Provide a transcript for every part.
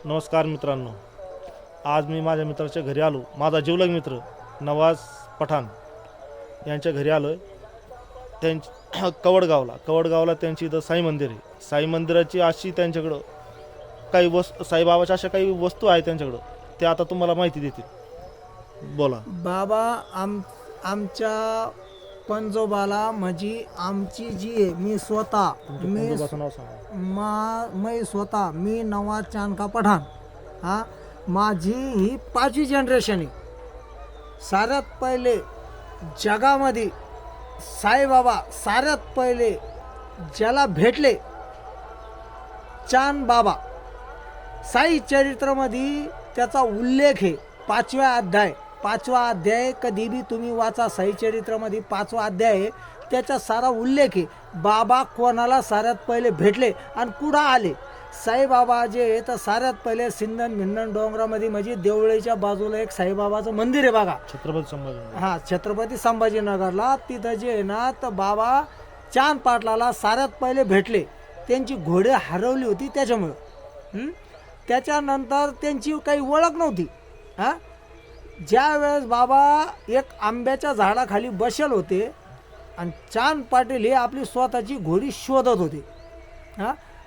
नमस्कार मित्रांनो, आज मी माझ्या मित्राच्या घरी आलो. माझा जिवलग मित्र नवाज पठाण यांच्या घरी आलो आहे. कवडगावला त्यांची इथं साई मंदिर आहे. साई मंदिराची अशी त्यांच्याकडं काही साईबाबाच्या अशा काही वस्तू आहेत त्यांच्याकडं, ते आता तुम्हाला माहिती देतील. बोला. बाबा आमच्या पंजोबाला म्हणजे आमची जी आहे, मी स्वतः मी नवाज चांदका पठाण, हा माझी ही 5वी जनरेशन आहे. साऱ्यात पहिले जगामध्ये साईबाबा साऱ्यात पहिले ज्याला भेटले, चांद बाबा. साई चरित्रामध्ये त्याचा उल्लेख आहे. 5वा अध्याय कधी बी तुम्ही वाचा. साई चरित्रामध्ये 5वा अध्याय आहे, त्याचा सारा उल्लेख आहे. बाबा कोणाला साऱ्यात पहिले भेटले आणि कुठं आले. साईबाबा जे आहे तर साऱ्यात पहिले सिंधन भिंडन डोंगरामध्ये म्हणजे देवळीच्या बाजूला एक साईबाबाचं मंदिर आहे बघा, छत्रपती संभाजीनगरला. तिथं जे आहे ना तर बाबा चांद पाटलाला साऱ्यात पहिले भेटले. त्यांची घोडे हरवली होती त्याच्यामुळं. त्याच्यानंतर त्यांची काही ओळख नव्हती. ज्या वेळेस बाबा एक आंब्याच्या झाडाखाली बसेल होते आणि चांद पाटील हे आपली स्वतःची घोडी शोधत होते.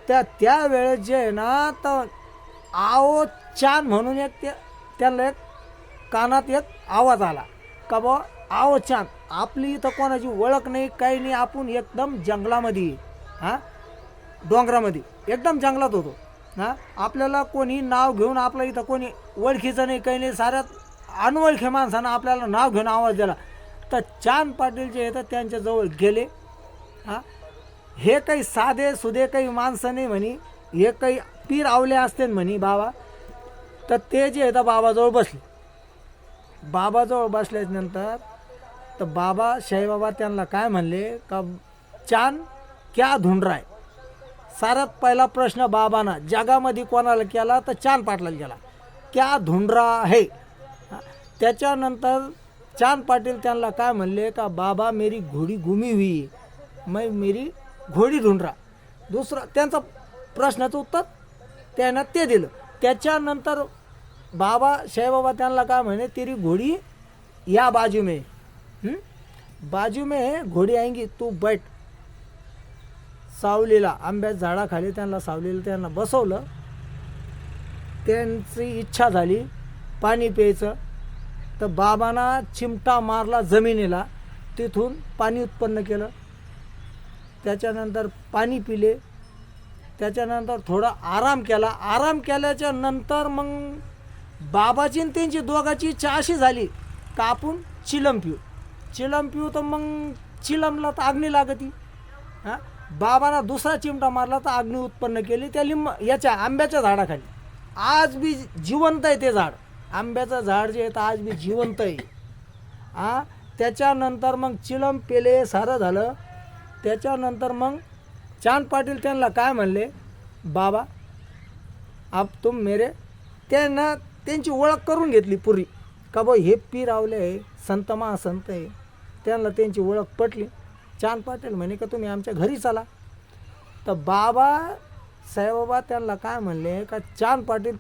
त्यावेळेस जे आहे ना तर आओ चांद म्हणून एक त्याला एक कानात एक आवाज आला का बा आओ चांद. आपली इथं कोणाची ओळख नाही, काही नाही. आपण एकदम जंगलामध्ये, डोंगरामध्ये एकदम जंगलात होतो. आपल्याला कोणी नाव घेऊन, आपलं इथं कोणी ओळखीचं नाही, काही नाही. साऱ्यात अनोळखी माणसानं आपल्याला नाव घेऊन आवाज दिला. तर चांद पाटील जे आहे तर त्यांच्याजवळ गेले. हे काही साधे सुधे काही माणसं नाही म्हणे, हे काही पीर आवले असते म्हणे बाबा. तर ते जे आहे तर बाबाजवळ बसले. बाबाजवळ बसल्यानंतर तर बाबा साईबाबा त्यांना काय म्हणले का चांद क्या ढूंढ रहा है. साऱ्यात पहिला प्रश्न बाबांना जगामध्ये कोणाला केला तर चांद पाटलाला केला, क्या ढूंढ रहा है. त्याच्यानंतर चांद पाटील त्यांना काय म्हणले का बाबा मेरी घोडी गुमी हुई है, मैं मेरी घोडी ढूंढ रहा. दुसरा त्यांचा प्रश्नाचं उत्तर त्यानं ते दिलं. त्याच्यानंतर बाबा साईबाबा त्यांना काय म्हणे तेरी घोडी या बाजू में, बाजू में घोडी आएंगी तू बैठ. सावलीला आंब्याच्या झाडाखाली त्यांना सावलीला त्यांना बसवलं. त्यांची इच्छा झाली पाणी प्यायचं. तर बाबांना चिमटा मारला जमिनीला, तिथून पाणी उत्पन्न केलं. त्याच्यानंतर पाणी पिले. त्याच्यानंतर थोडा आराम केला. आराम केल्याच्या नंतर मग बाबाची आणि त्यांची दोघांची इच्छा अशी झाली का आपण चिलम पिऊ. तर मग चिलमला तर अग्नी लागती. बाबांना दुसरा चिमटा मारला तर अग्नी उत्पन्न केली त्या याच्या आंब्याच्या झाडाखाली. आज बी जिवंत आहे ते झाड. आंब्याचं झाड जे आहे तर आज बी जिवंत आहे. त्याच्यानंतर मग चिलम पेले, सारं झालं. त्याच्यानंतर मग चांद पाटील त्यांना काय म्हणले बाबा आप तुम मेरे. त्यांना त्यांची ओळख करून घेतली पुरी का बा हे पीर आवले आहे, संत महासंत आहे. त्यांना त्यांची ओळख पटली. चांद पाटील म्हणे का तुम्ही आमच्या घरी चला. तर बाबा साईबाबा त्यांना काय म्हणले का चांद पाटील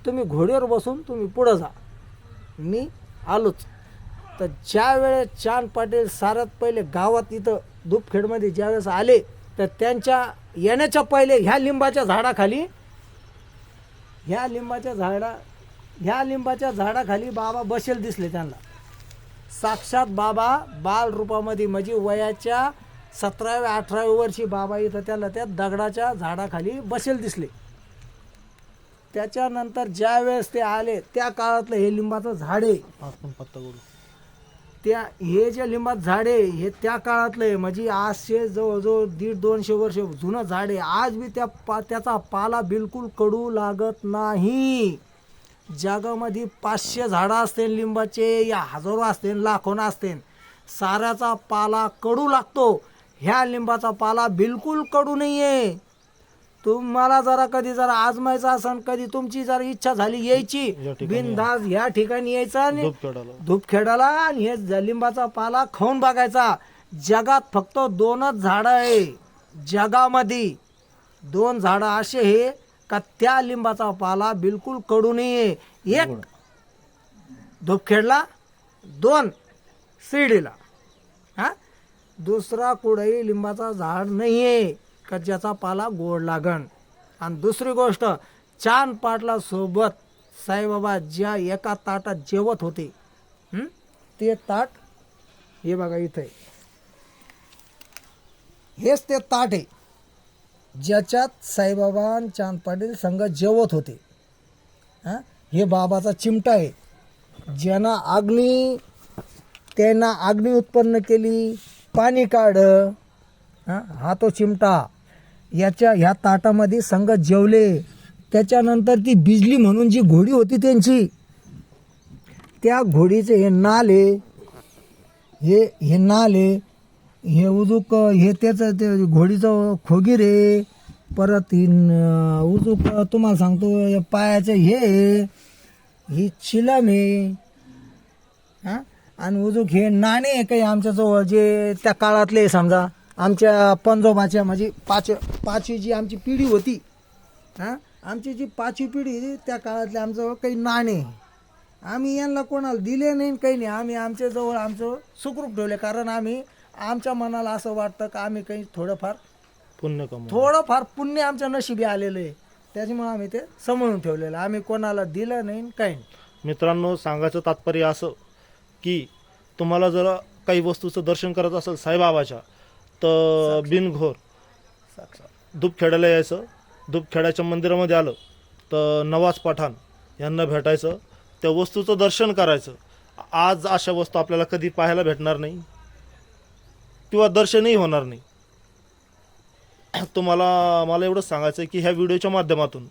तुम्ही घोड्यावर बसून तुम्ही पुढं जा, मी आलोच. तर ज्या वेळेस चांद पाटील साऱ्यात पहिले गावात इथं दुपखेडमध्ये ज्यावेळेस आले तर त्यांच्या येण्याच्या पहिले ह्या लिंबाच्या झाडाखाली बाबा बसेल दिसले त्यांना. साक्षात बाबा बाल रूपामध्ये म्हणजे वयाच्या 17व्या-18व्या वर्षी बाबा इथं त्याला त्या दगडाच्या झाडाखाली बसेल दिसले. त्याच्यानंतर ज्या वेळेस ते आले त्या काळातलं हे लिंबाचं झाड आहे. हे जे लिंबाचं झाड आहे हे त्या काळातलं आहे. म्हणजे आजचे जवळजवळ 150-200 वर्ष जुनं झाड आहे. आज बी त्याचा पाला बिलकुल कडू लागत नाही. जगामध्ये 500 झाडं असतील लिंबाचे, या हजारो असतील, लाखोना असतील, साऱ्याचा पाला कडू लागतो. ह्या लिंबाचा पाला बिलकुल कडू नाही आहे. तुम्हाला जरा आजमायचं असेल, कधी तुमची जरा इच्छा झाली यायची बिनधास्त ह्या ठिकाणी यायचं आणि धूपखेडाला आणि हे लिंबाचा पाला खाऊन बघायचा. जगात फक्त 2च झाडं आहे. जगामध्ये 2 झाडं असे हे का त्या लिंबाचा पाला बिलकुल कडू नाहीये. एक धुपखेडला, 2 शिर्डीला, हा, दुसरा कुठेही लिंबाचा झाड नाहीये का ज्याचा पाला गोड लागण. आणि दुसरी गोष्ट, चांद पाटला सोबत साईबाबा ज्या एका ताटात जेवत होते, ते ताट हे बघा इथे, हेच ते ताट आहे ज्याच्यात साईबाबा आणि चांद पाटील संघ जेवत होते. हां, हे बाबाचा चिमटा आहे त्यांना अग्नी उत्पन्न केली, पाणी काढ, हा तो चिमटा. ह्या ताटामध्ये संघ जेवले. त्याच्यानंतर ती बिजली म्हणून जी घोडी होती त्यांची, त्या घोडीचे हे नाल आहे, हे नाल आहे, हे उजूक हे त्याचं ते घोडीचं खोगीर आहे. परत उजूक तुम्हाला सांगतो या पायाचं हे ही चिलम आहे. हां, आणि उजूक हे नाणे आहे काही आमच्याजवळ जे त्या काळातले, समजा आमच्या पंजोबाच्या म्हणजे पाचवी जी आमची पिढी होती, हां, आमची जी 5वी पिढी त्या काळातले आमच्याजवळ काही नाणे. आम्ही यांना कोणाला दिले नाही काही नाही. आम्ही आमच्याजवळ आमचं सुखरूप ठेवले, कारण आमच्या मनाला असं वाटतं का आम्ही काही थोडंफार पुण्य आमच्या नशिबी आलेलं आहे. त्याच्यामुळे आम्ही ते सांभाळून ठेवलेलं. आम्ही कोणाला दिलं नाही काही नाही. मित्रांनो, सांगायचं तात्पर्य असं की तुम्हाला जर काही वस्तूचं दर्शन करायचं असेल साईबाबाच्या, तर बिनघोर धूपखेड्याला यायचं. धूपखेड्याच्या मंदिरामध्ये आलं तर नवाज पठाण यांना भेटायचं, त्या वस्तूचं दर्शन करायचं. आज अशा वस्तू आपल्याला कधी पाहायला भेटणार नाही किंवा दर्शनही होणार नाही. मला एवढंच सांगायचं आहे की ह्या व्हिडिओच्या माध्यमातून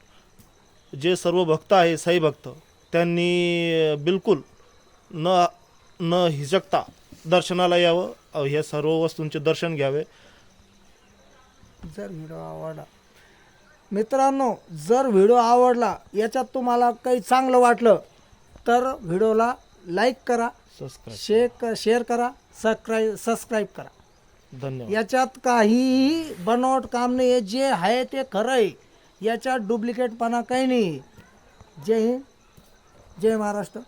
जे सर्व भक्त आहे, साई भक्त, त्यांनी बिलकुल न हिचकता दर्शनाला यावं, ह्या सर्व वस्तूंचे दर्शन घ्यावे. जर व्हिडिओ आवडला मित्रांनो, जर व्हिडिओ आवडला, याच्यात तुम्हाला काही चांगलं वाटलं तर व्हिडिओला लाईक करा, शेअर करा, सबस्क्राईब करा. धन्यवाद. याच्यात काहीही बनावट काम नाही आहे. जे आहे ते खरं आहे, याच्यात डुप्लिकेटपणा काही नाही. जय हिंद, जय महाराष्ट्र.